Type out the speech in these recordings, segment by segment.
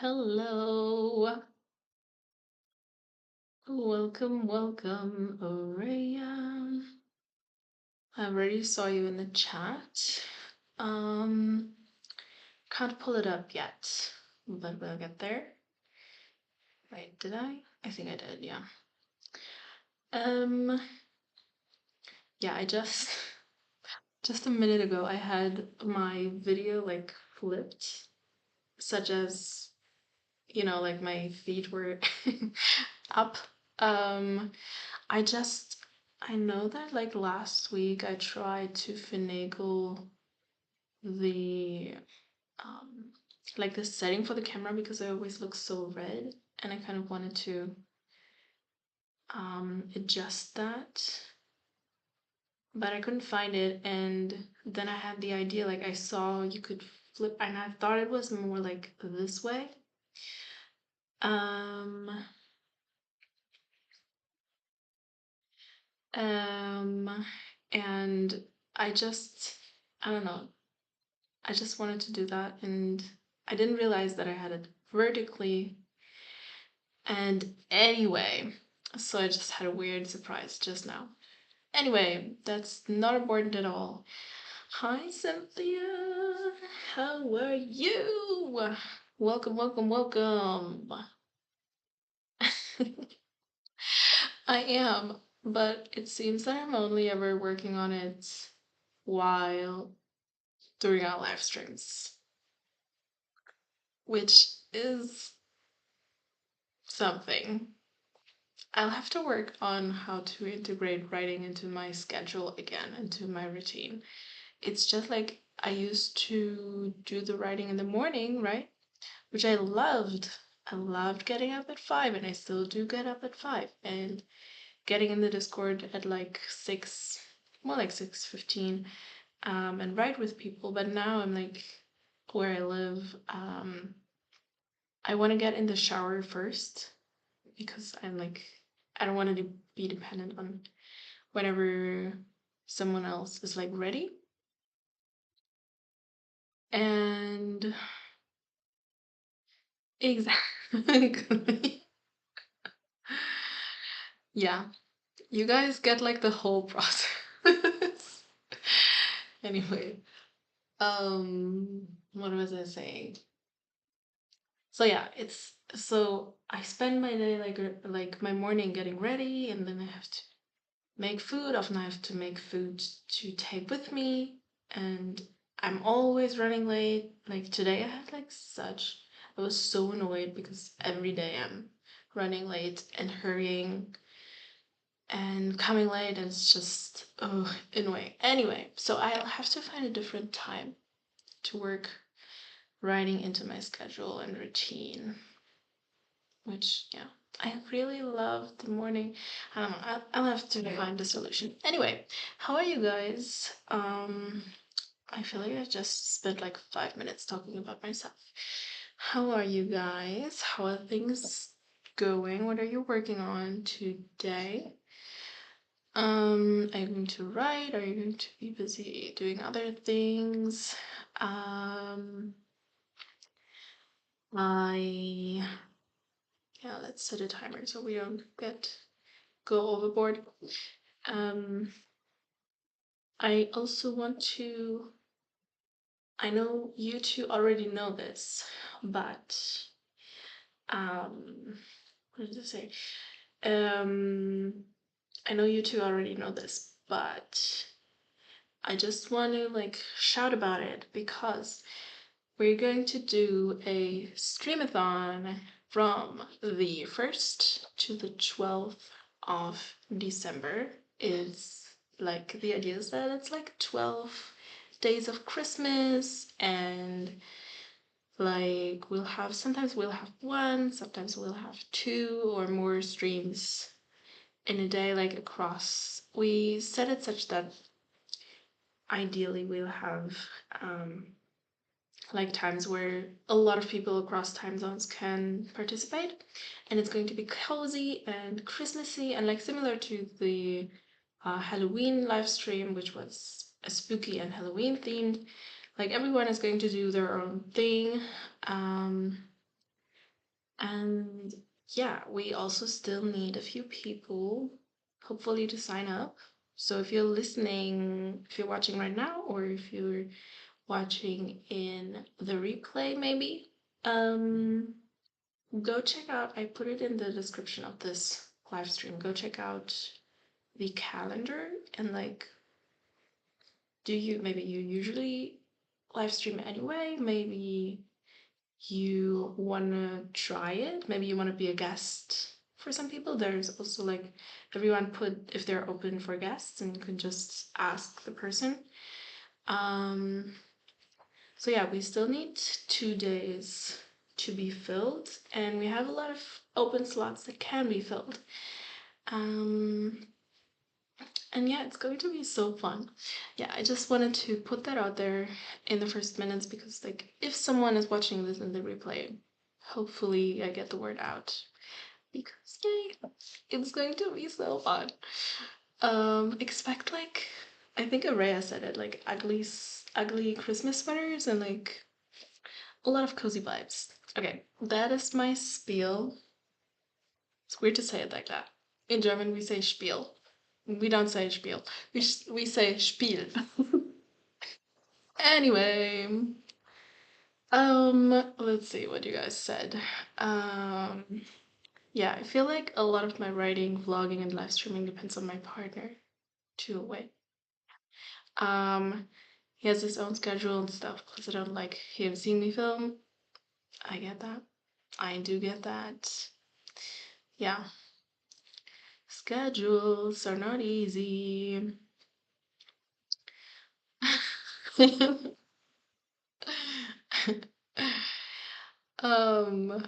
Hello. Welcome, welcome, Aurea. I already saw you in the chat. Um, can't pull it up yet, but we'll get there. Wait, did I? I think I did, yeah. Um, yeah, I just a minute ago I had my video like flipped, such as, like my feet were up. Um, I know that like last week I tried to finagle the um like the setting for the camera because I always look so red, and I kind of wanted to adjust that, but I couldn't find it. And then I had the idea, like I saw you could flip, and I thought it was more like this way. Um and I don't know, I just wanted to do that, and I didn't realize that I had it vertically. And anyway, so I just had a weird surprise just now. Anyway, that's not important at all. Hi, Cynthia. How are you? Welcome, welcome, welcome. I am, but it seems that I'm only ever working on it while doing our live streams, which is something. I'll have to work on how to integrate writing into my schedule again, into my routine. It's just like I used to do the writing in the morning, right? Which I loved. I loved getting up at 5, and I still do get up at 5, and getting in the Discord at like 6, more like 6:15, and write with people. But now I'm like, where I live, I want to get in the shower first, because I'm like, I don't want to be dependent on whenever someone else is like ready. And exactly. Yeah, you guys get like the whole process. Anyway, what was I saying? So yeah, it's so I spend my day like my morning getting ready, and then I have to make food. Often I have to make food to take with me, and I'm always running late. Like today I had like such, I was so annoyed because every day I'm running late and hurrying and coming late, and it's just, oh, annoying. Anyway, so I'll have to find a different time to work writing into my schedule and routine, which, yeah, I really love the morning. I don't know, I'll have to find a solution. Anyway, how are you guys? I feel like I just spent like 5 minutes talking about myself. How are you guys? How are things going? What are you working on today? Are you going to write? Are you going to be busy doing other things? I Yeah, let's set a timer so we don't go overboard. I also want to, I know you two already know this, but what did I say? I know you two already know this, but I just want to like shout about it because we're going to do a streamathon from the 1st to the 12th of December. Is like, the idea is that it's like 12 days of Christmas, and like sometimes we'll have one, sometimes we'll have two or more streams in a day, like across. We set it such that ideally we'll have like times where a lot of people across time zones can participate, and it's going to be cozy and Christmassy, and like similar to the Halloween live stream, which was a spooky and Halloween themed. Like everyone is going to do their own thing. And yeah, we also still need a few people, hopefully, to sign up. So if you're listening, if you're watching right now, or if you're watching in the replay, maybe, um, go check out. I put it in the description of this live stream. Go check out the calendar and like, maybe you usually live stream anyway? Maybe you want to try it, maybe you want to be a guest. For some people there's also like, everyone put if they're open for guests, and you can just ask the person. um so yeah, we still need 2 days to be filled, and we have a lot of open slots that can be filled. um and yeah, it's going to be so fun. Yeah, I just wanted to put that out there in the first minutes, because like, if someone is watching this in the replay, hopefully I get the word out, because yay, it's going to be so fun. Expect like, I think Araya said it, like ugly Christmas sweaters and like a lot of cozy vibes. Okay, that is my spiel. It's weird to say it like that. In German we say Spiel. We don't say Spiel. We say Spiel. Anyway, let's see what you guys said. Um, yeah, I feel like a lot of my writing, vlogging, and live streaming depends on my partner too. Wait. Um, he has his own schedule and stuff, because I don't like him seeing me film. I get that. I do get that. Yeah. Schedules are not easy. um,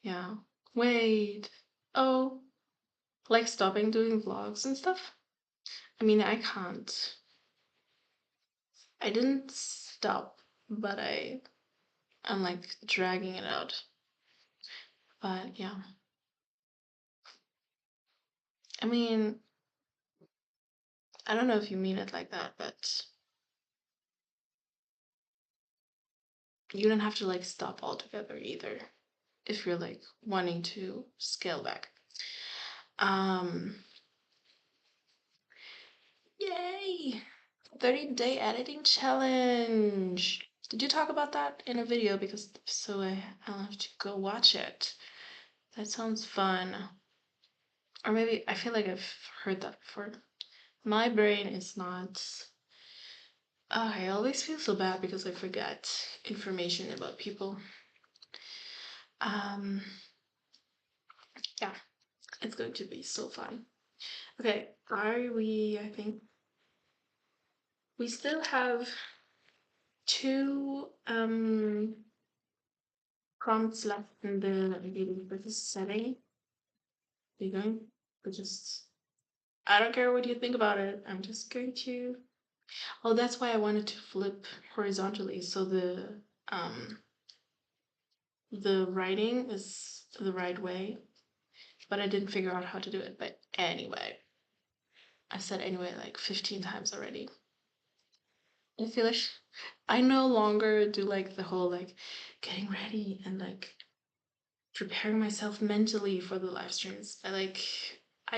yeah. Wait. Oh, like stopping doing vlogs and stuff? I mean, I can't. I didn't stop, but I'm like dragging it out. But yeah. I mean, I don't know if you mean it like that, but you don't have to like stop altogether either if you're like wanting to scale back. Um, Yay! 30-day editing challenge. Did you talk about that in a video? Because if so, I'll have to go watch it. That sounds fun. Or maybe I feel like I've heard that before. My brain is not. I always feel so bad because I forget information about people. Um, yeah, it's going to be so fun. Okay, I think we still have two prompts left in the setting. You're going to just, I don't care what you think about it. I'm just going to. Oh, that's why I wanted to flip horizontally, so the writing is the right way, but I didn't figure out how to do it. But anyway, I said anyway like 15 times already. I feel like I no longer do like the whole like getting ready and like preparing myself mentally for the live streams. I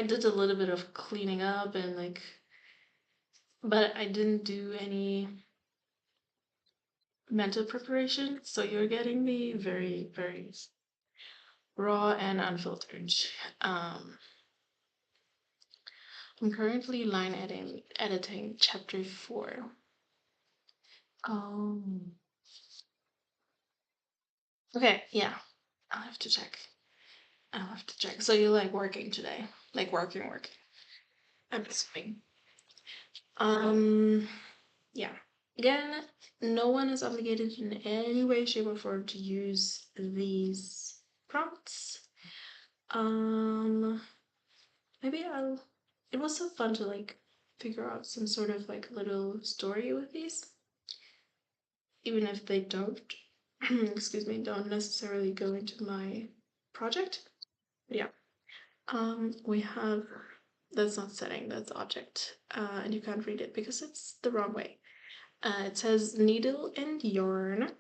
did a little bit of cleaning up and like, but I didn't do any mental preparation. So you're getting me very, very raw and unfiltered. Um, I'm currently line editing chapter 4. Um, okay, yeah, I'll have to check. I'll have to check. So you're like working today, like working. I'm assuming. Um, yeah. Again, no one is obligated in any way, shape, or form to use these prompts. Maybe I'll. It was so fun to like figure out some sort of like little story with these, even if they don't, excuse me, don't necessarily go into my project. But yeah, we have, that's not setting, that's object, and you can't read it because it's the wrong way. It says needle and yarn.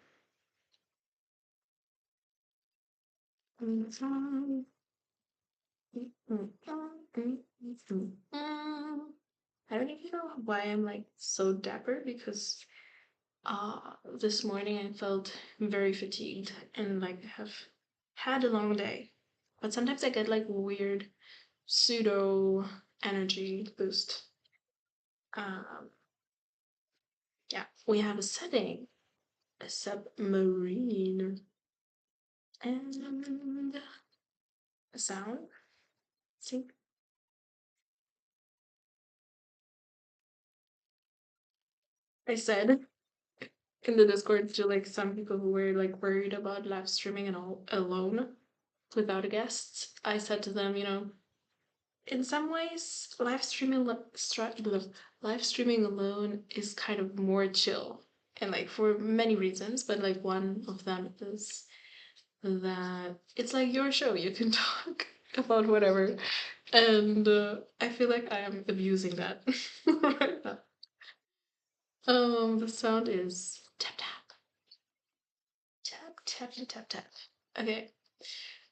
I don't even know why I'm like so dapper because this morning I felt very fatigued and like have had a long day. But sometimes I get like weird pseudo energy boost. Um, yeah, we have a setting, a submarine, and a sound. See, I said in the Discord to like some people who were like worried about live streaming and all alone without a guest. I said to them, you know, in some ways, live streaming alone is kind of more chill, and like for many reasons. But like one of them is that it's like your show. You can talk about whatever, and I feel like I am abusing that right now. The sound is tap tap tap tap tap tap. Okay,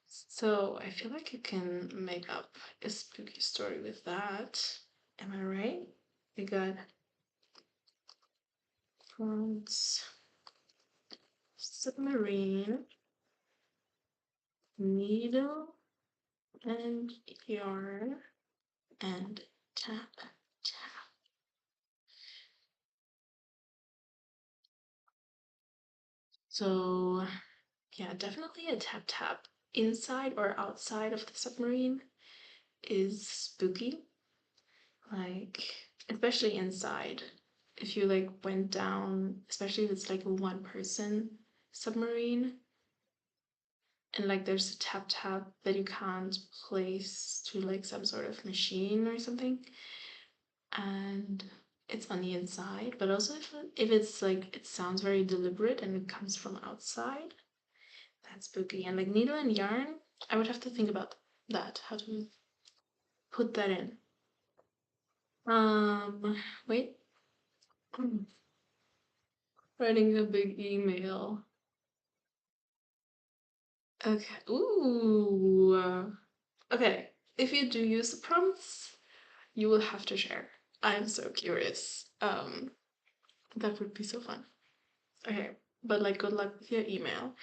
so I feel like you can make up a spooky story with that. Am I right? We got France, submarine, needle, and yarn, and tap tap. So yeah, definitely a tap tap inside or outside of the submarine is spooky. Like, especially inside. If you like went down, especially if it's like a one person submarine, and like there's a tap tap that you can't place to like some sort of machine or something, and it's on the inside, but also if it's like it sounds very deliberate and it comes from outside, that's spooky. And like needle and yarn, I would have to think about that, how to put that in. Wait. Writing a big email. Okay. Ooh. Okay. If you do use the prompts, you will have to share. I'm so curious. That would be so fun. Okay. But like, good luck with your email.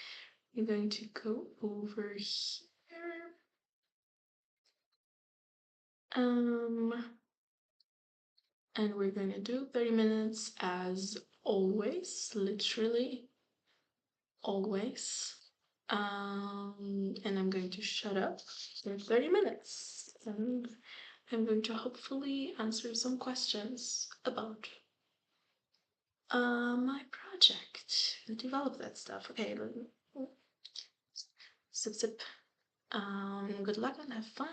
You're going to go over here. Um, and we're going to do 30 minutes as always, literally always. And I'm going to shut up for 30 minutes. And I'm going to hopefully answer some questions about my project, develop that stuff. Okay, sip sip. Good luck and have fun.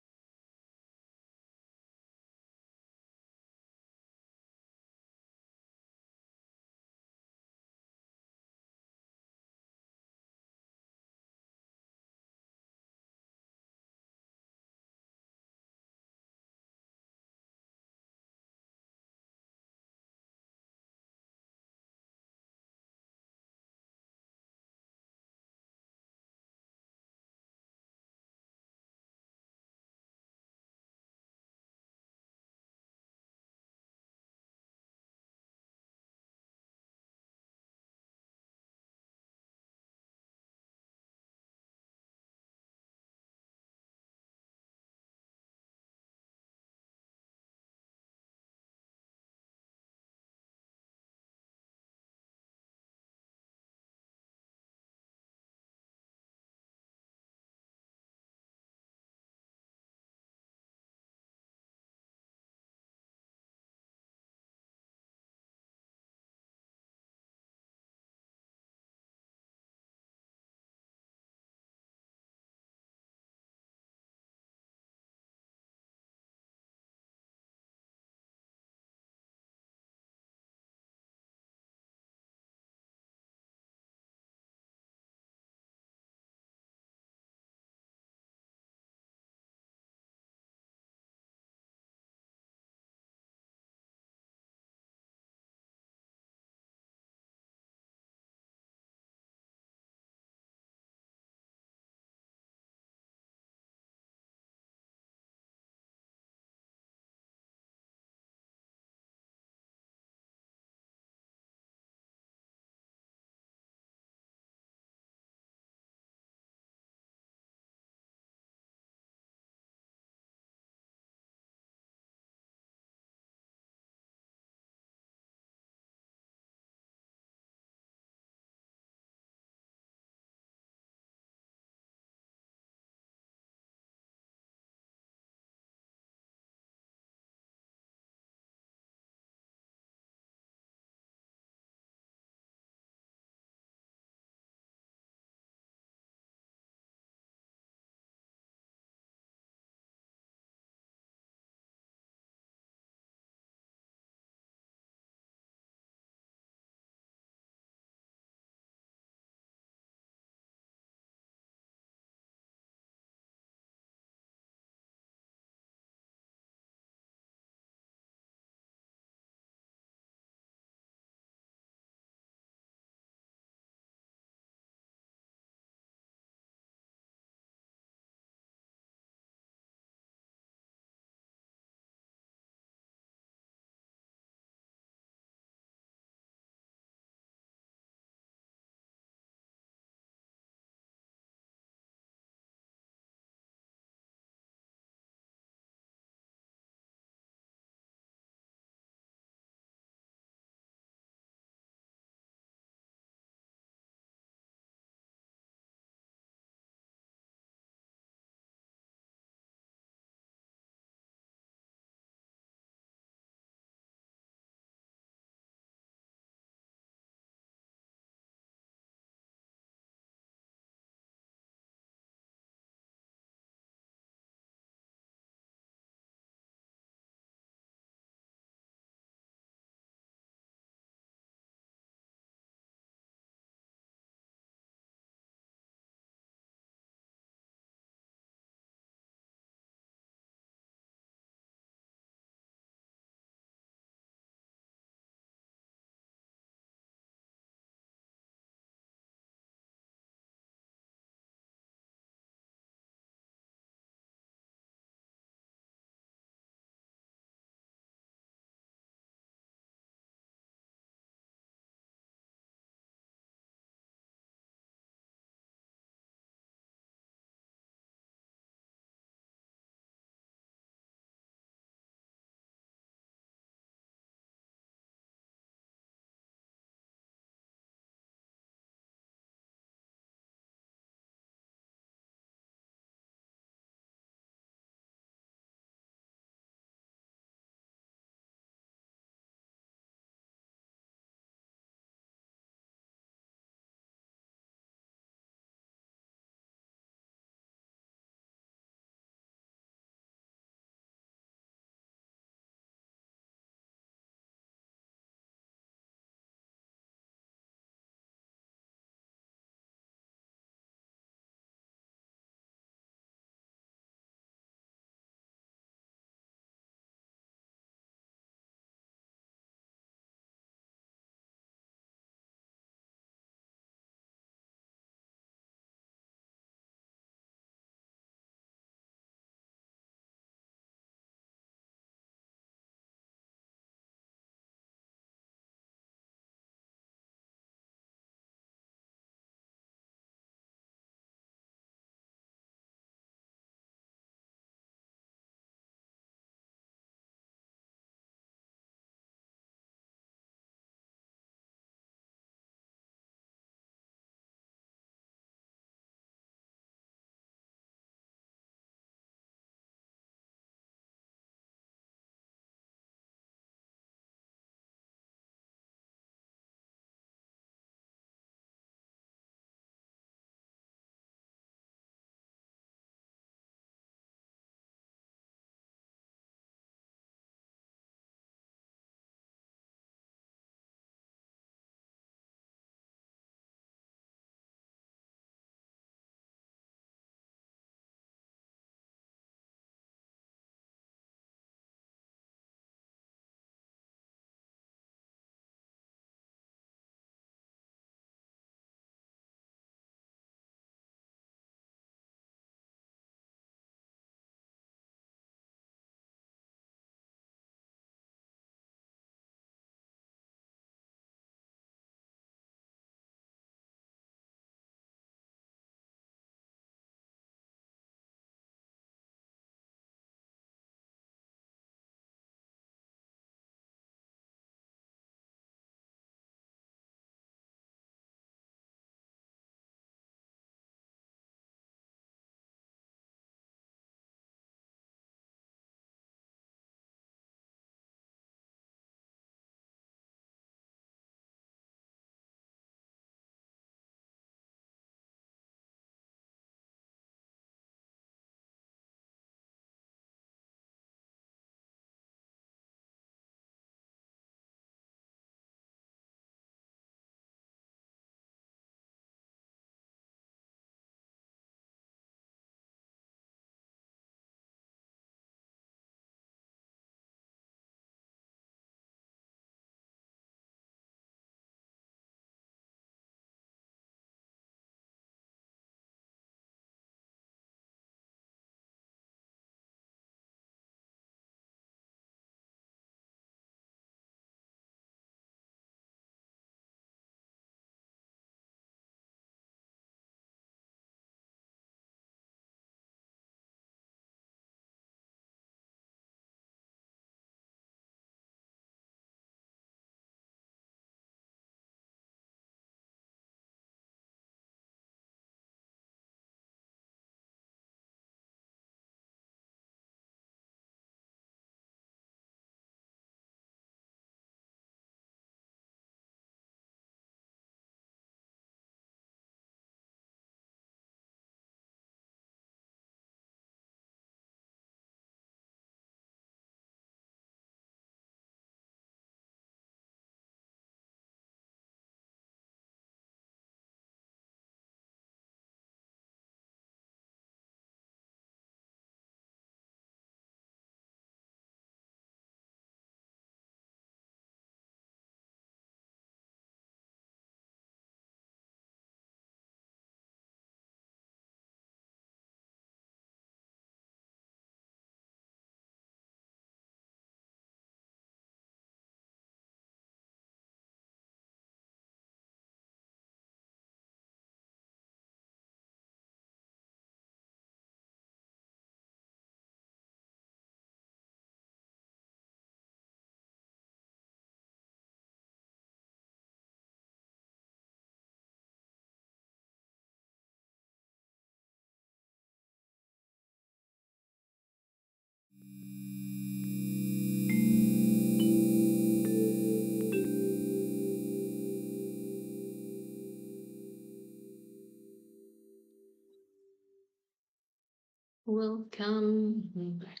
welcome back.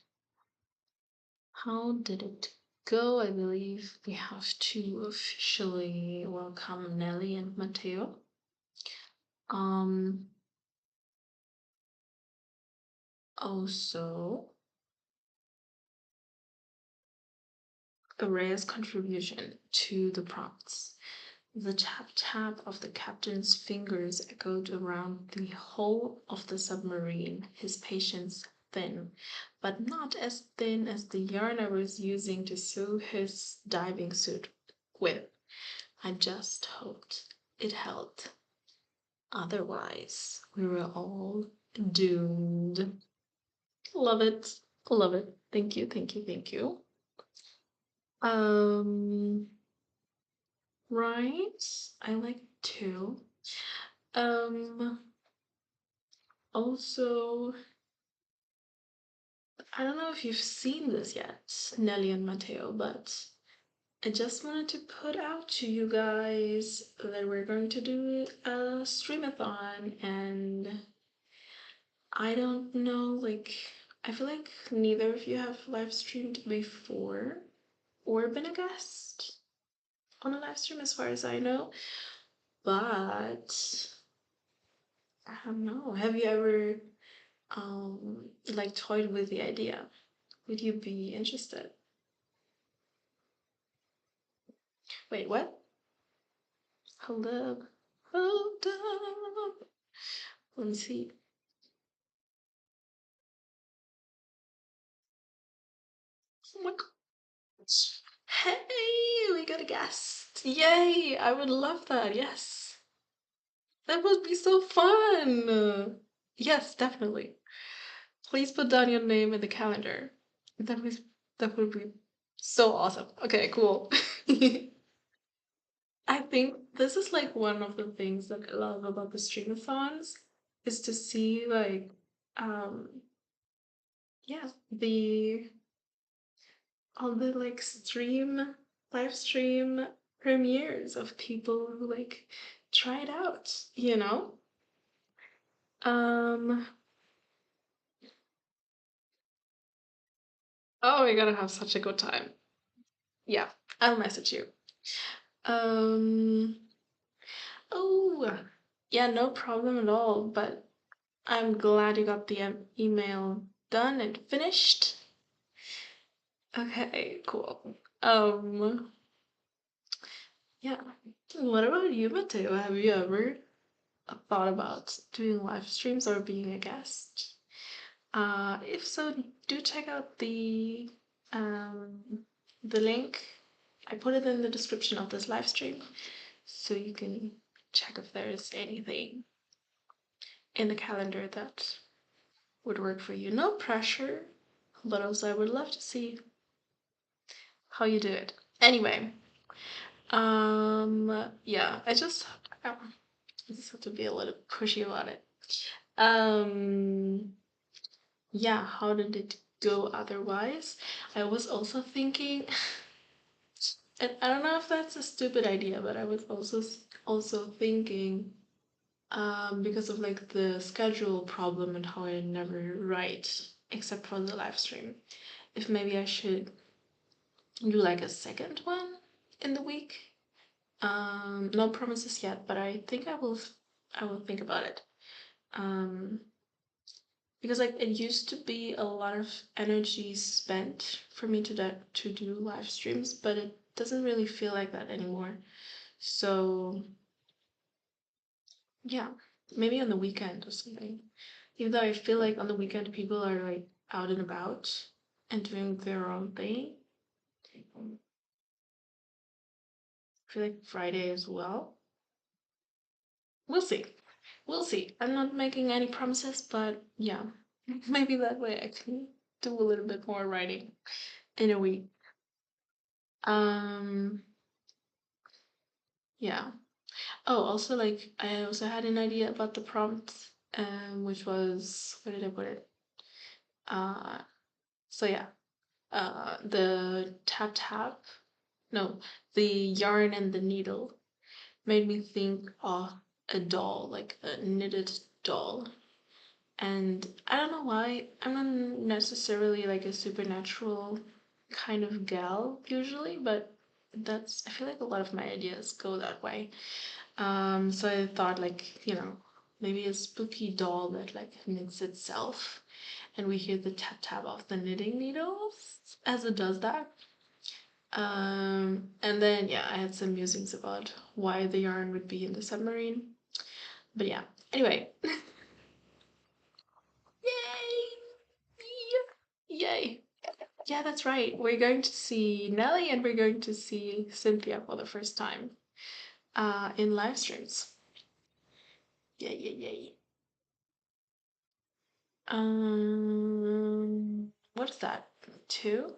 How did it go? I believe we have to officially welcome Nelly and Matteo. Also, Araya's contribution to the prompts. The tap-tap of the captain's fingers echoed around the hull of the submarine, his patience thin, but not as thin as the yarn I was using to sew his diving suit with. I just hoped it held. Otherwise, we were all doomed. Love it. Love it. Thank you, thank you, thank you. Right. I like it too. Also, I don't know if you've seen this yet, Nelly and Matteo, but I just wanted to put out to you guys that we're going to do a streamathon, and I don't know, like, I feel like neither of you have live streamed before or been a guest on a live stream as far as I know, but I don't know. Have you ever like toyed with the idea? Would you be interested? Wait, what? Hold up. Hold up. Let me see. Oh my gosh. Hey, we got a guest. Yay! I would love that. Yes. That would be so fun. Yes, definitely. Please put down your name in the calendar. That was that would be so awesome. Okay, cool. I think this is like one of the things that I love about the streamathons is to see like um yeah, the all the like live stream premieres of people who like try it out, you know? Um oh, we're gonna have such a good time. Yeah, I'll message you. Um oh yeah, no problem at all, but I'm glad you got the email done and finished. Okay, cool. Yeah. What about you, Mateo? Have you ever thought about doing live streams or being a guest? If so, do check out um the link. I put it in the description of this live stream, so you can check if there's anything in the calendar that would work for you. No pressure, but also I would love to see how you do it. Anyway, yeah, I just have to be a little pushy about it. Um, yeah, how did it go otherwise? I was also thinking, and I don't know if that's a stupid idea, but I was also thinking, because of like the schedule problem and how I never write except for the live stream, if maybe I should do like a second one in the week. No promises yet, but I think I will think about it. Um, because like it used to be a lot of energy spent for me to do live streams, but it doesn't really feel like that anymore. So yeah, maybe on the weekend or something. Even though I feel like on the weekend people are like out and about and doing their own thing. I feel like Friday as well. We'll see. We'll see. I'm not making any promises, but yeah, maybe that way I can do a little bit more writing in a week. Um, yeah. Oh, also like I also had an idea about the prompt, which was where did I put it? Uh, so yeah, the tap tap, no, the yarn and the needle made me think of a doll, like a knitted doll. And I don't know why. I'm not necessarily like a supernatural kind of gal usually, but I feel like a lot of my ideas go that way. So I thought like, maybe a spooky doll that like knits itself and we hear the tap tap of the knitting needles as it does that. And then yeah, I had some musings about why the yarn would be in the submarine. But yeah, anyway. Yay! Yay! Yeah, that's right. We're going to see Nelly and we're going to see Cynthia for the first time in live streams. Yay, yay, yay. What is that? Two?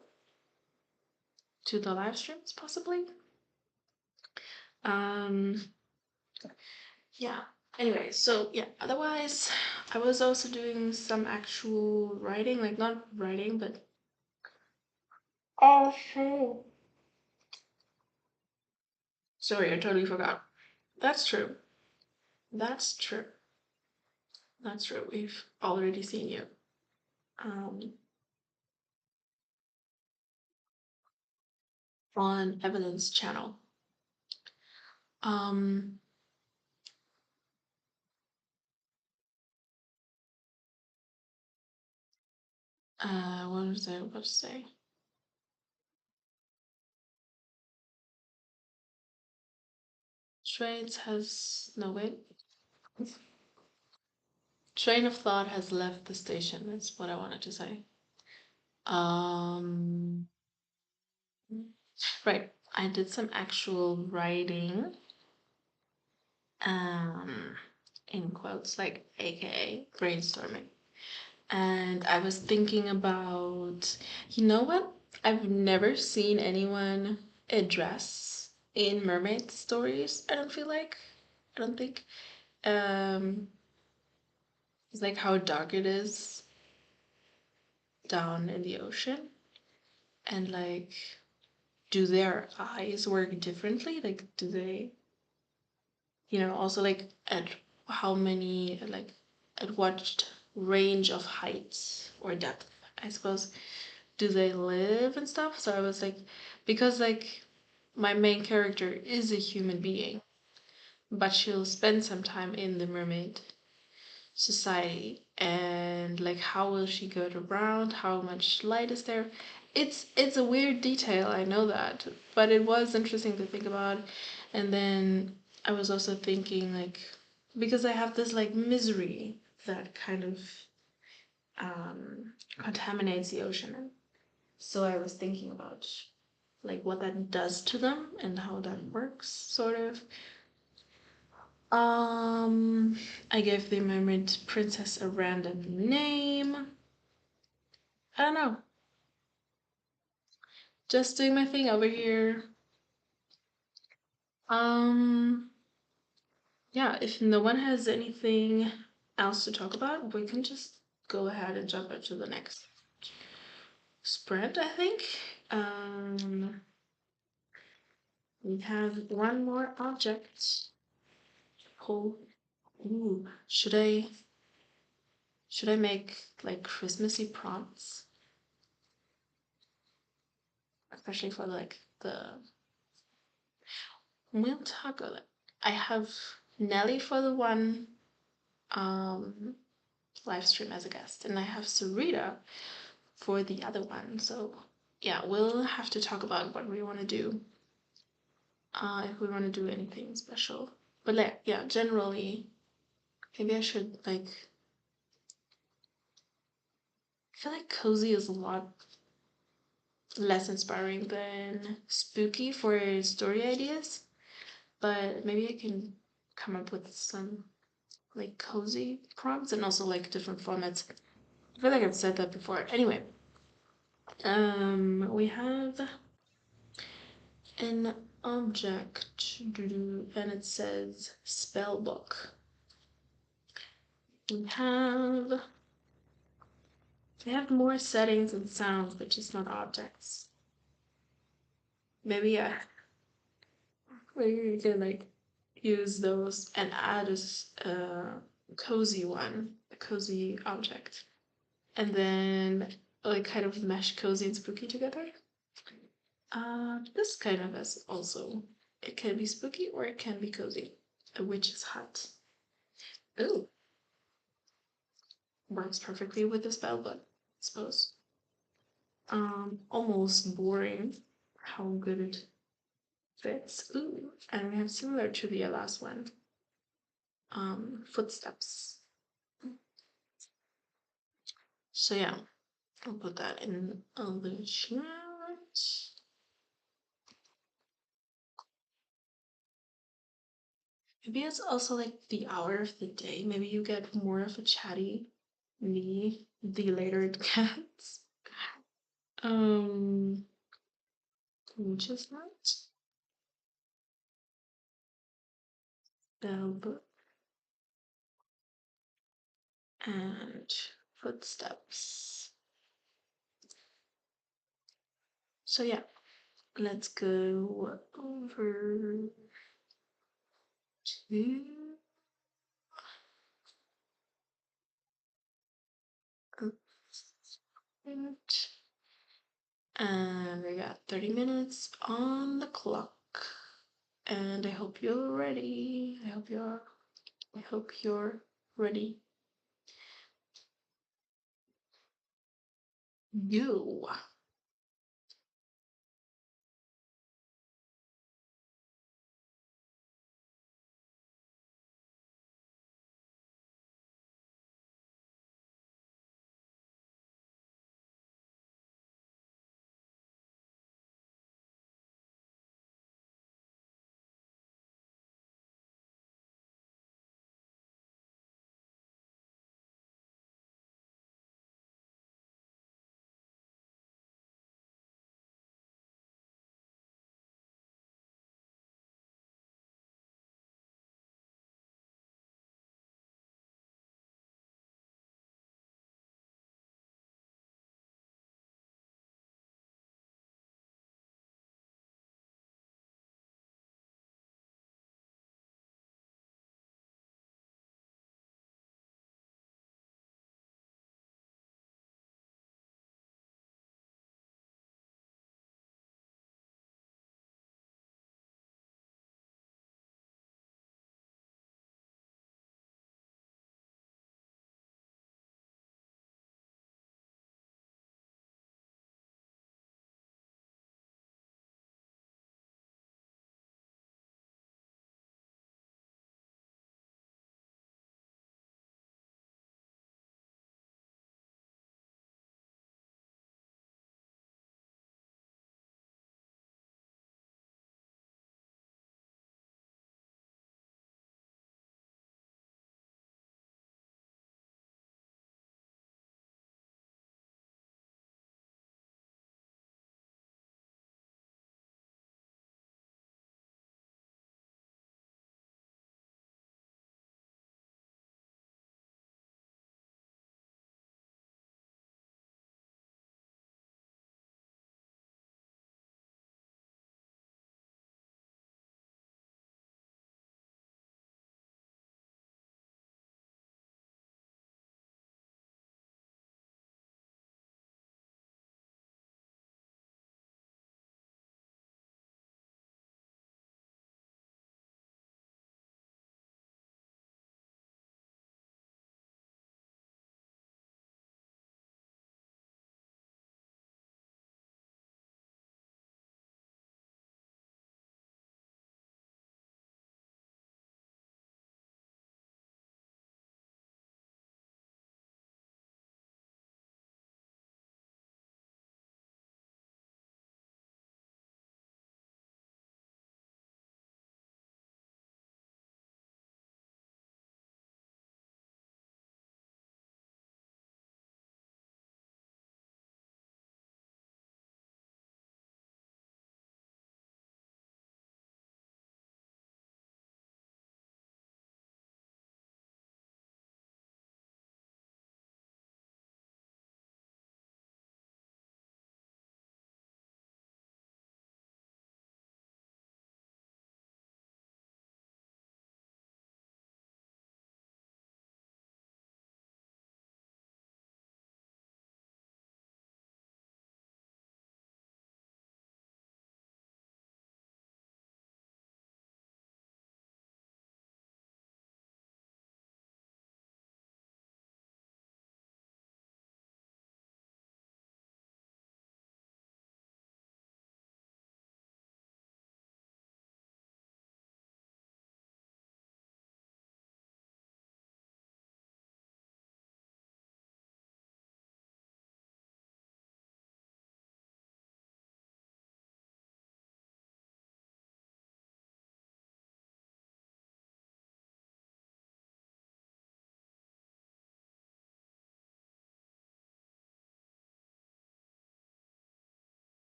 To the live streams, possibly? Um, yeah. Anyway, so yeah, otherwise, I was also doing some actual writing, like not writing, but. Oh, shit. Sorry, I totally forgot. That's true. That's true. That's true. We've already seen you. Um, on Evelyn's channel. Um, what was I about to say? Trains has no wait. Train of thought has left the station. That's what I wanted to say. Um, right. I did some actual writing. Um, in quotes, like AKA brainstorming. And I was thinking about, you know what? I've never seen anyone address in mermaid stories, I don't feel like. I don't think. Um, it's like how dark it is down in the ocean. And like, do their eyes work differently? Like, do they, also like at how many, like, at what range of heights or depth, I suppose, do they live and stuff? So I was like, because like my main character is a human being, but she'll spend some time in the mermaid society, and like how will she go around? How much light is there? It's a weird detail, I know that, but it was interesting to think about. And then I was also thinking like, because I have this like misery that kind of contaminates the ocean. So I was thinking about like what that does to them and how that works, sort of. I gave the mermaid princess a random name. I don't know. Just doing my thing over here. Um, yeah, if no one has anything else to talk about, we can just go ahead and jump into the next spread, I think. Um, we have one more object. Pull. Ooh, should I make like Christmassy prompts? Especially for like the we'll talk about it. I have Nelly for the one um live stream as a guest, and I have Sarita for the other one. So yeah, we'll have to talk about what we want to do. If we want to do anything special. But like, yeah, generally, maybe I should like. I feel like cozy is a lot less inspiring than spooky for story ideas, but maybe I can come up with some like cozy prompts and also like different formats. I feel like I've said that before. Anyway, we have an object and it says spell book. We have more settings and sounds, but just not objects. Maybe maybe you can like use those and add a cozy one, a cozy object, and then like kind of mesh cozy and spooky together. This kind of is also, it can be spooky or it can be cozy. A witch's hut. Ooh, works perfectly with the spell, but I suppose. Almost boring how good it fits. Ooh, and we have similar to the last one. Footsteps. So yeah, I'll put that in the chat. Maybe it's also like the hour of the day. Maybe you get more of a chatty me the later it gets. Which is that? Bell and footsteps. So yeah, let's go over to and we got 30 minutes on the clock. And I hope you're ready. I hope you're ready. Go.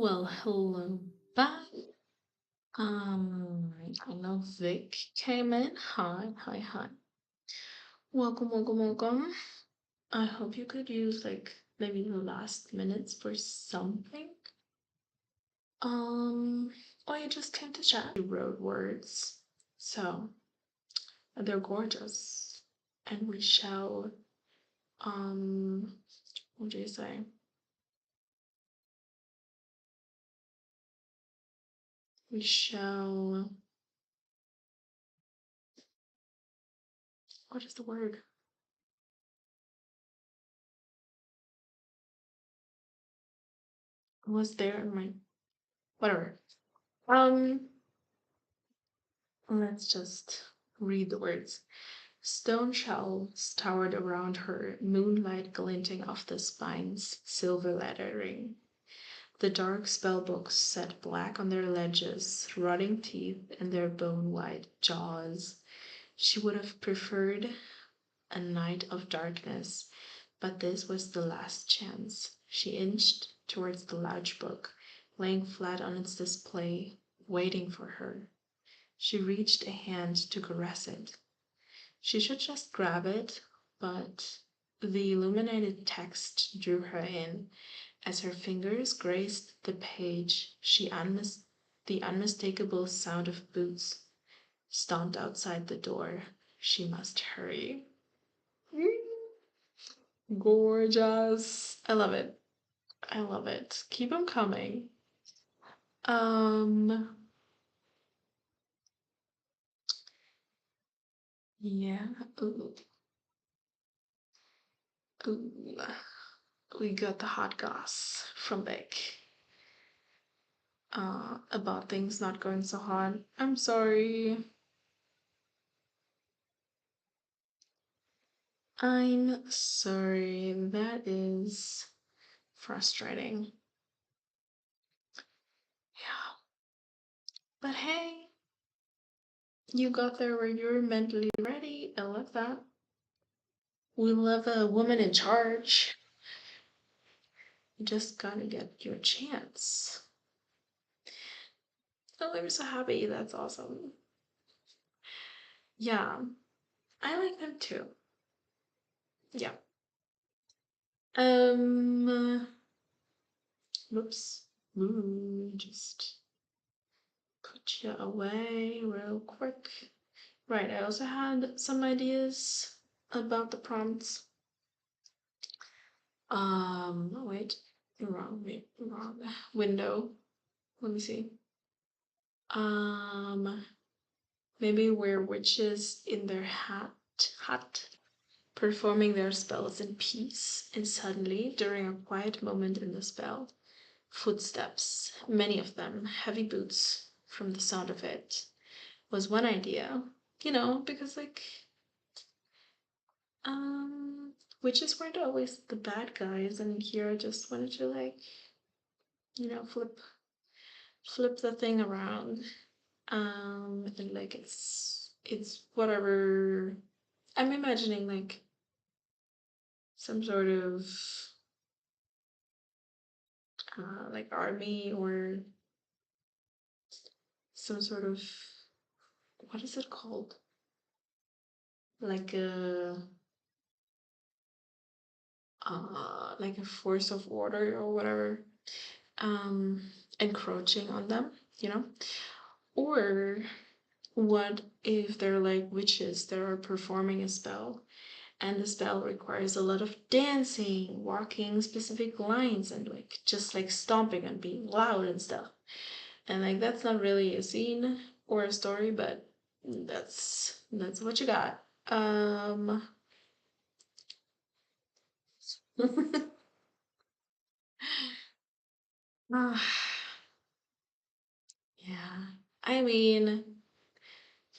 Well, hello back. I know Vic came in. Hi, hi, hi. Welcome, welcome, welcome. I hope you could use like maybe the last minutes for something. Or you just came to chat. You wrote words, so they're gorgeous, and we shall. What do you say? We shall. What is the word? Was there in my whatever. Let's just read the words. Stone shelves towered around her, moonlight glinting off the spine's silver lettering. The dark spellbooks sat black on their ledges, rotting teeth in their bone-white jaws. She would have preferred a night of darkness, but this was the last chance. She inched towards the large book, laying flat on its display, waiting for her. She reached a hand to caress it. She should just grab it, but the illuminated text drew her in. As her fingers graced the page, the unmistakable sound of boots stomped outside the door. She must hurry. Gorgeous. I love it. I love it. Keep them coming. Um, yeah. Ooh. Ooh. We got the hot goss from Vic. About things not going so hard. I'm sorry. I'm sorry. That is frustrating. Yeah. But hey, you got there where you're mentally ready. I love that. We love a woman in charge. You just gotta get your chance. Oh, I'm so happy. That's awesome. Yeah, I like them too. Yeah. Whoops. Just put you away real quick. Right, I also had some ideas about the prompts. Wait, wrong window. Let me see. Maybe wear witches in their hut, performing their spells in peace, and suddenly, during a quiet moment in the spell, footsteps, many of them, heavy boots from the sound of it, was one idea. Because witches weren't always the bad guys, and here I just wanted to flip the thing around. And it's whatever. I'm imagining some sort of army or some sort of, what is it called? Like a force of order or whatever, encroaching on them, you know? Or what if they're like witches that are performing a spell, and the spell requires a lot of dancing, walking specific lines, and just stomping and being loud and stuff. And that's not really a scene or a story, but that's what you got. Ah, yeah. I mean,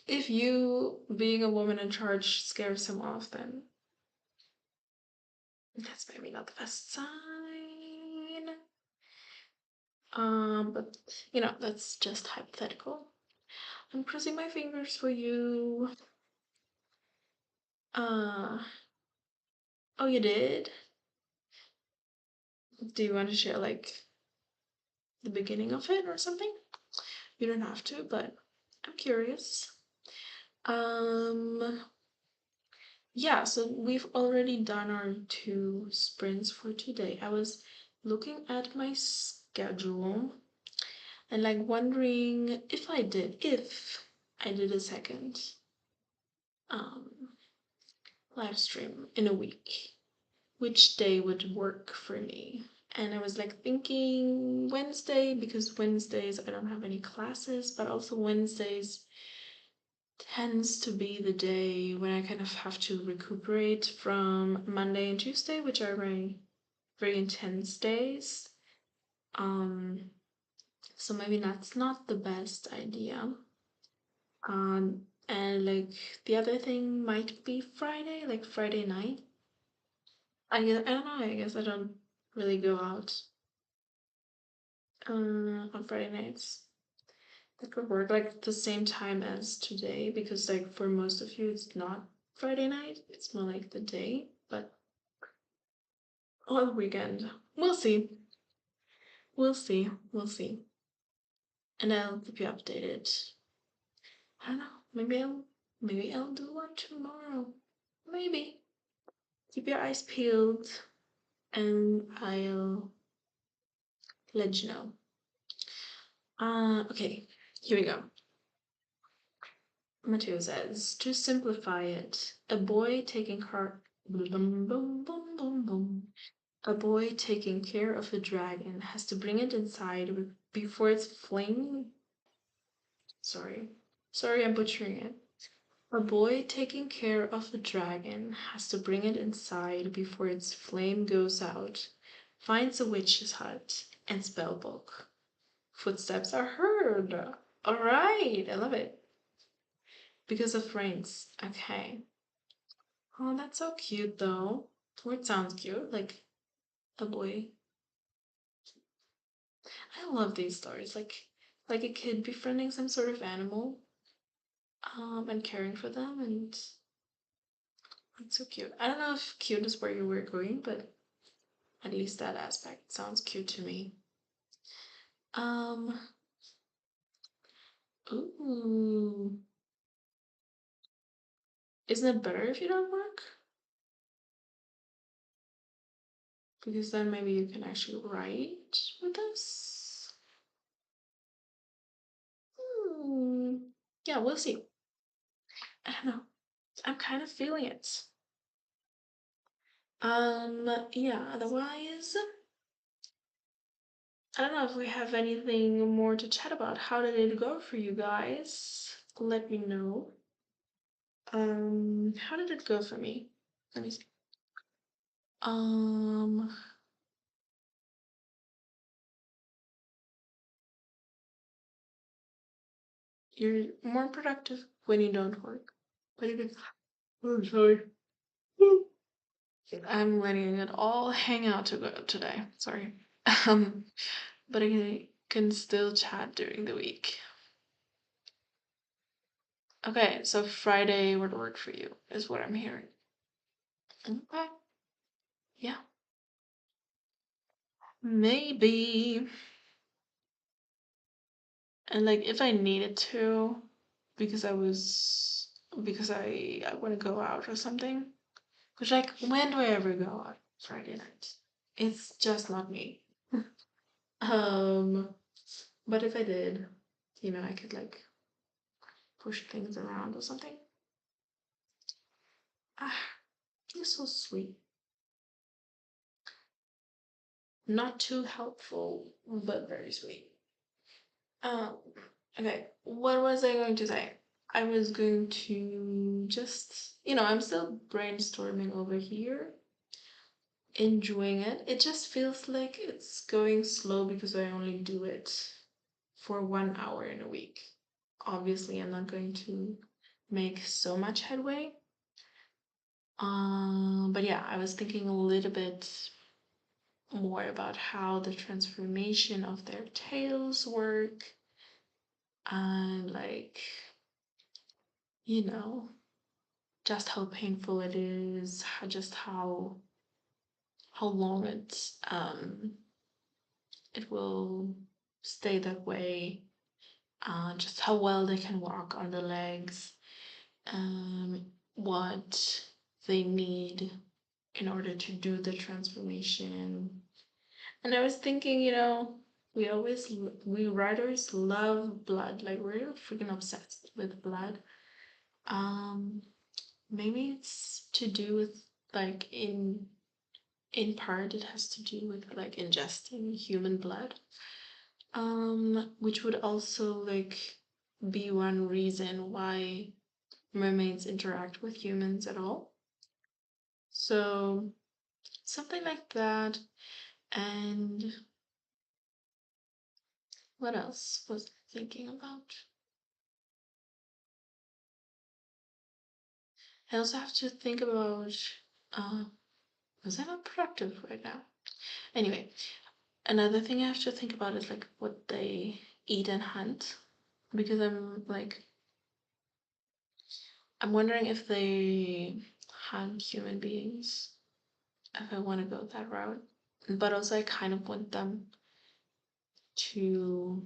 if you being a woman in charge scares him off, then that's maybe not the best sign. But that's just hypothetical. I'm crossing my fingers for you. Oh, you did? Do you want to share the beginning of it or something. You don't have to, but I'm curious. Yeah, so we've already done our 2 sprints for today. I was looking at my schedule and like wondering if I did a second um live stream in a week, which day would work for me. And I was like thinking Wednesday, because Wednesdays I don't have any classes, but also Wednesdays tends to be the day when I kind of have to recuperate from Monday and Tuesday, which are my very intense days. So maybe that's not the best idea. And like the other thing might be Friday, like Friday night. I don't know. I guess I don't really go out on Friday nights. That could work like the same time as today, because like for most of you it's not Friday night, it's more like the day, but or the weekend. We'll see. We'll see. We'll see. And I'll keep you updated. I don't know. Maybe I'll do one tomorrow. Maybe. Keep your eyes peeled and I'll let you know. Okay, here we go. Matteo says, to simplify it, a boy taking care of a dragon has to bring it inside before its flame. Sorry, I'm butchering it. A boy taking care of a dragon has to bring it inside before its flame goes out, finds a witch's hut, and spellbook. Footsteps are heard. Alright, I love it. Because of rains. Okay. Oh, that's so cute though. Or it sounds cute, like a boy. I love these stories, like a kid befriending some sort of animal, and caring for them, and it's so cute. I don't know if cute is where you were going, but at least that aspect sounds cute to me. Um, ooh. Isn't it better if you don't work? Because then maybe you can actually write with us. Hmm. Yeah, we'll see. I don't know. I'm kind of feeling it. Yeah, otherwise, I don't know if we have anything more to chat about. How did it go for you guys? Let me know. How did it go for me? Let me see. Um, you're more productive when you don't work. But you can. Oh, sorry. I'm letting it all hang out today. Sorry. Um, but I can still chat during the week. Okay, so Friday would work for you, is what I'm hearing. Okay. Yeah. Maybe. And like if I needed to, because I want to go out or something. Which like when do I ever go out Friday night? It's just not me. Um, but if I did, I could like push things around or something. Ah, you're so sweet. Not too helpful, but very sweet. Um, okay, what was I going to say? I was going to just, I'm still brainstorming over here, enjoying it. It just feels like it's going slow because I only do it for 1 hour in a week. Obviously, I'm not going to make so much headway. But yeah, I was thinking a little bit more about how the transformation of their tails work, and like, you know, just how painful it is, just how long it will stay that way, just how well they can walk on the legs, what they need in order to do the transformation. And I was thinking, we writers love blood, like we're freaking obsessed with blood. Um, Maybe it's to do with like in part it has to do with like ingesting human blood. Which would also like be one reason why mermaids interact with humans at all. So something like that. And what else was I thinking about? I also have to think about uh was I not productive right now? Anyway, another thing I have to think about is like what they eat and hunt. Because I'm wondering if they hunt human beings, if I want to go that route. But also I kind of want them to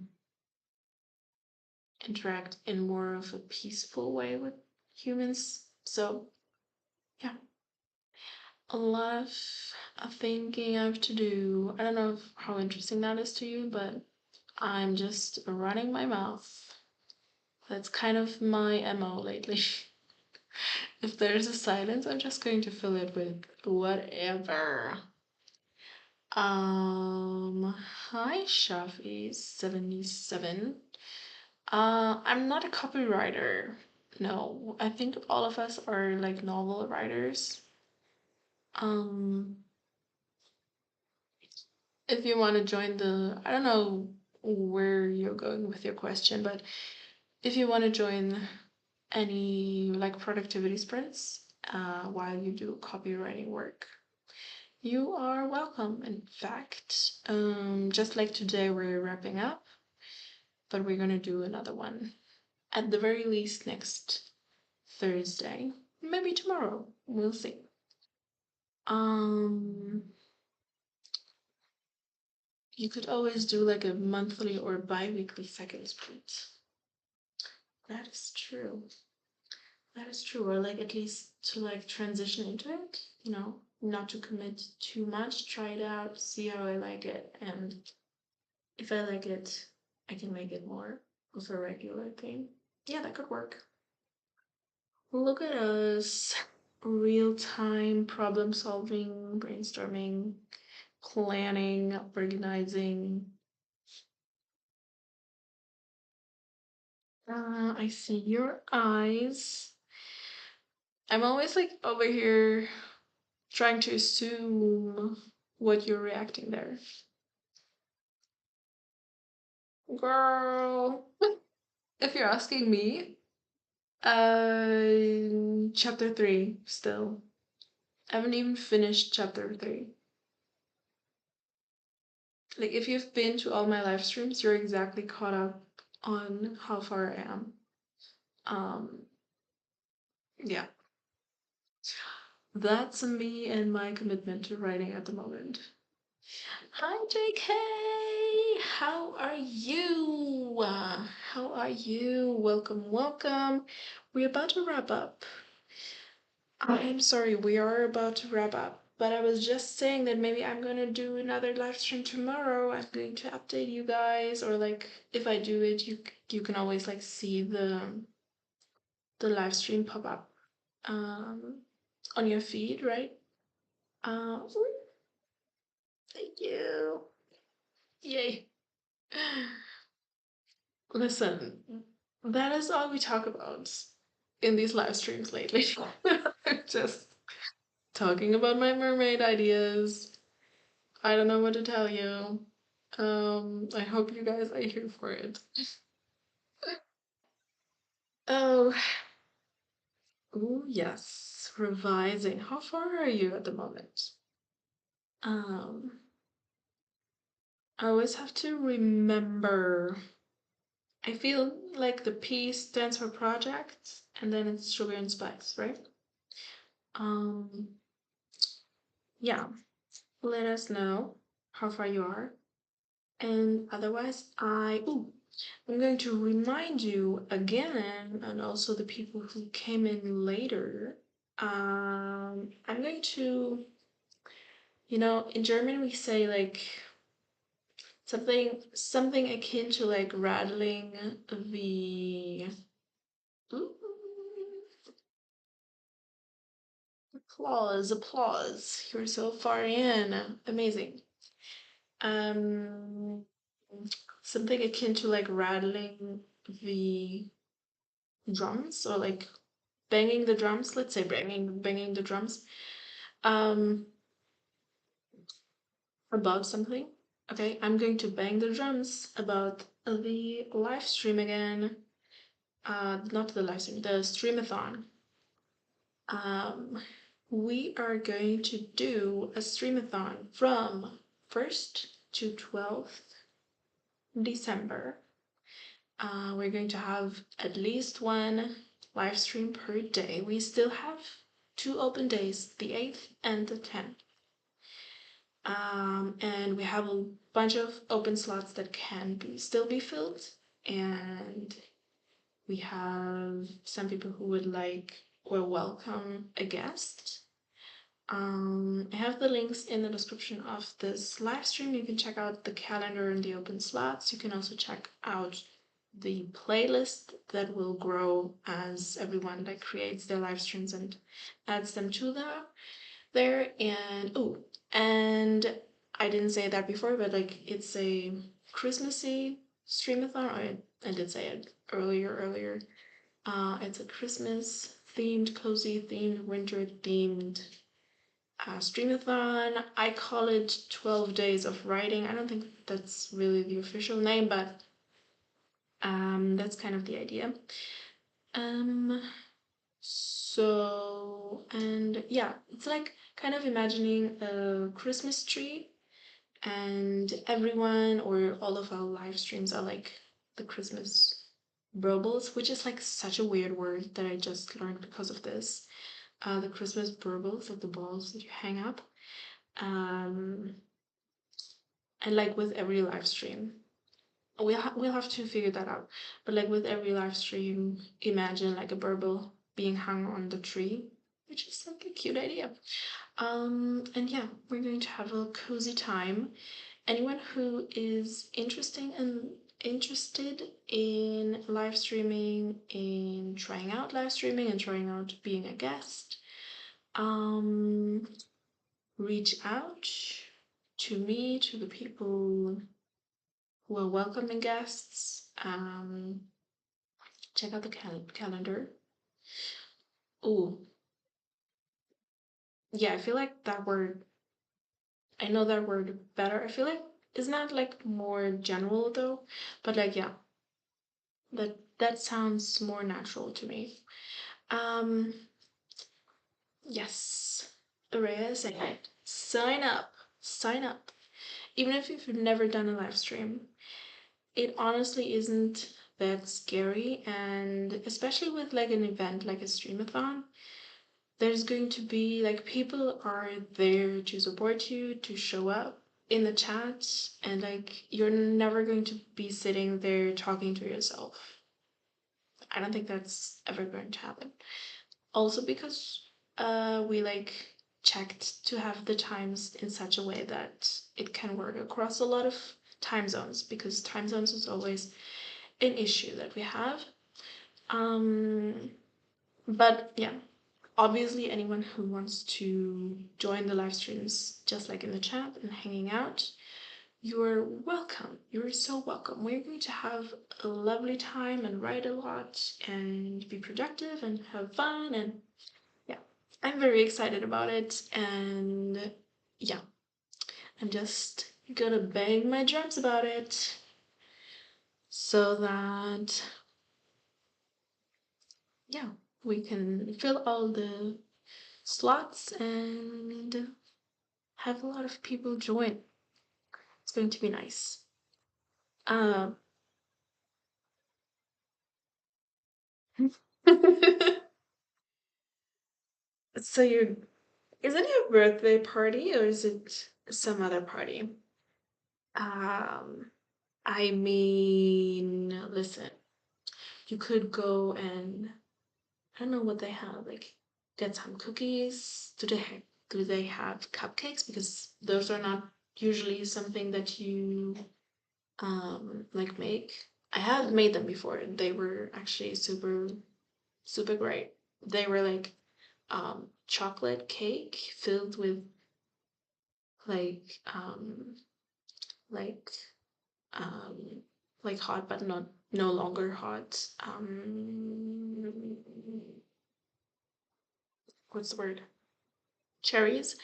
interact in more of a peaceful way with humans. So yeah, a lot of thinking I have to do. I don't know how interesting that is to you, but I'm just running my mouth. That's kind of my MO lately. If there's a silence, I'm just going to fill it with whatever. Hi Shafi77. I'm not a copywriter. No, I think all of us are like novel writers. Um, if you want to join I don't know where you're going with your question, but if you want to join any like productivity sprints, while you do copywriting work, you are welcome. In fact, just like today, we're wrapping up, but we're gonna do another one at the very least next Thursday, maybe tomorrow. We'll see. Um, you could always do like a monthly or bi-weekly second sprint. That is true. That is true. Or like at least to like transition into it, not to commit too much, try it out, see how I like it, and if I like it, I can make it more of a regular thing. Yeah, that could work. Look at us. Real time problem solving, brainstorming, planning, organizing. I see your eyes. I'm always like over here trying to assume what you're reacting there. Girl, if you're asking me, chapter 3 still. I haven't even finished chapter 3. Like, if you've been to all my live streams, you're exactly caught up on how far I am. Um, yeah. That's me and my commitment to writing at the moment. Hi, JK! How are you? How are you? Welcome, welcome. We're about to wrap up. I'm sorry, we are about to wrap up, but I was just saying that maybe I'm gonna do another live stream tomorrow. I'm going to update you guys, or like if I do it, you can always like see the live stream pop up on your feed, right? Um, Thank you. Yay. Listen, that is all we talk about in these live streams lately. Just talking about my mermaid ideas. I don't know what to tell you. I hope you guys are here for it. Oh, oh yes, revising. How far are you at the moment? Um, I always have to remember. I feel like the P stands for project, and then it's sugar and spice, right? Um, yeah. Let us know how far you are. And otherwise, I'm going to remind you again, and also the people who came in later. I'm going to, in German we say like something akin to like rattling the Ooh, applause. You're so far in. Amazing. Um, something akin to like rattling the drums or like banging the drums. Let's say banging the drums. Um, about something. Okay, I'm going to bang the drums about the live stream again. Not the live stream, the streamathon. Um, we are going to do a streamathon from 1st to 12th December. We're going to have at least one live stream per day. We still have 2 open days, the 8th and the 10th. And we have a bunch of open slots that can still be filled. And we have some people who would like or welcome a guest. I have the links in the description of this live stream. You can check out the calendar and the open slots. You can also check out the playlist that will grow as everyone like creates their live streams and adds them to there. And I didn't say that before, but like it's a Christmassy streamathon. I did say it earlier. It's a Christmas themed, cozy themed, winter themed streamathon. I call it 12 days of writing. I don't think that's really the official name, but that's kind of the idea. And yeah, it's like kind of imagining a Christmas tree, and everyone or all of our live streams are like the Christmas burbles, which is like such a weird word that I just learned because of this. The Christmas burbles, like the balls that you hang up. And like with every live stream, we'll have to figure that out. But like with every live stream, imagine like a burble being hung on the tree, which is like a cute idea. And yeah, we're going to have a cozy time. Anyone who is interested in live streaming, in trying out live streaming and trying out being a guest, reach out to me, to the people who are welcoming guests. Check out the calendar. Oh, yeah, I feel like that word, I know that word better. I feel like it's not like more general though, but like, yeah, that sounds more natural to me. Um, yes, Araya is saying it. Sign up, sign up. Even if you've never done a live stream, it honestly isn't that scary, and especially with like an event like a streamathon, there's going to be like people are there to support you, to show up in the chat, and like you're never going to be sitting there talking to yourself. I don't think that's ever going to happen. Also because we like checked to have the times in such a way that it can work across a lot of time zones, because time zones is always an issue that we have. But yeah, obviously anyone who wants to join the live streams, just like in the chat and hanging out, you're welcome. You're so welcome. We're going to have a lovely time and write a lot and be productive and have fun, and yeah, I'm very excited about it. And yeah, I'm just gonna bang my drums about it so that yeah, we can fill all the slots and have a lot of people join. It's going to be nice. Um, so is it your birthday party or is it some other party? I mean, listen, you could go and I don't know what they have, like get some cookies. Do they have cupcakes? Because those are not usually something that you like make. I have made them before and they were actually super great. They were chocolate cake filled with like um like um like hot but not no longer hot what's the word, cherries,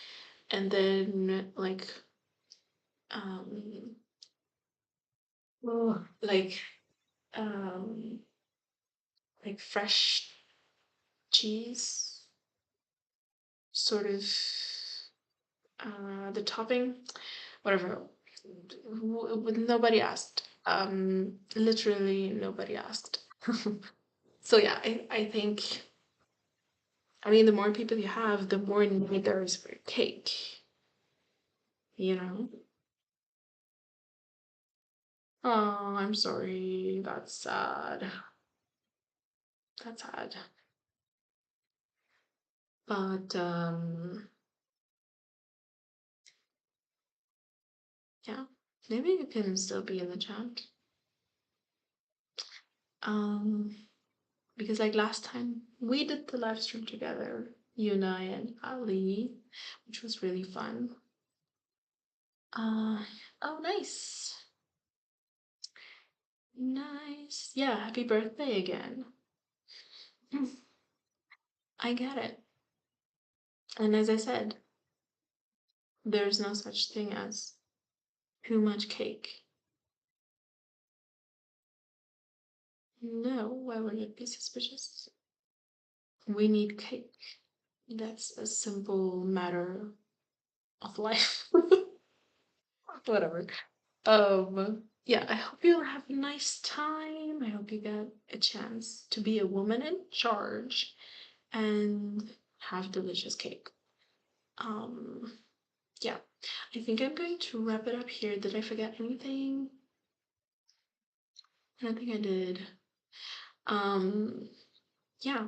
and then um oh, um like fresh cheese, sort of the topping, whatever. Nobody asked. Literally nobody asked. So yeah, I think, I mean, the more people you have, the more need there is for cake, you know? Oh, I'm sorry. That's sad. That's sad. But yeah, maybe you can still be in the chat. Um, because like last time we did the live stream together, you and I and Ali, which was really fun. Uh, oh, nice. Nice. Yeah, happy birthday again. I get it. And as I said, there's no such thing as too much cake. No, why would it be suspicious? We need cake. That's a simple matter of life. Whatever. Yeah, I hope you'll have a nice time. I hope you get a chance to be a woman in charge and have delicious cake. Um, yeah, I think I'm going to wrap it up here. Did I forget anything? I don't think I did. Yeah,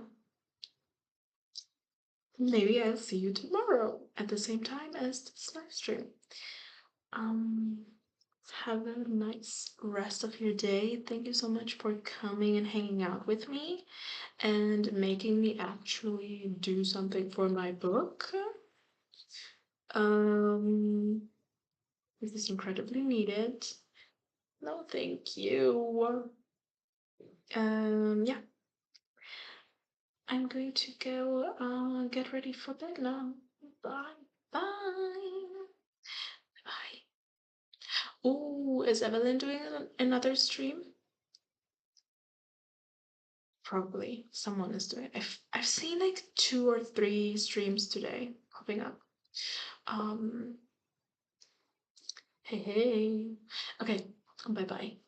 maybe I'll see you tomorrow at the same time as this live stream. Um, have a nice rest of your day. Thank you so much for coming and hanging out with me and making me actually do something for my book. Um, this is incredibly needed. No, thank you. Yeah, I'm going to go get ready for bed now. Bye. Bye. Bye. Oh, is Evelyn doing another stream? Probably someone is doing. I've seen like 2 or 3 streams today popping up. Um. Hey hey. Okay. Bye bye.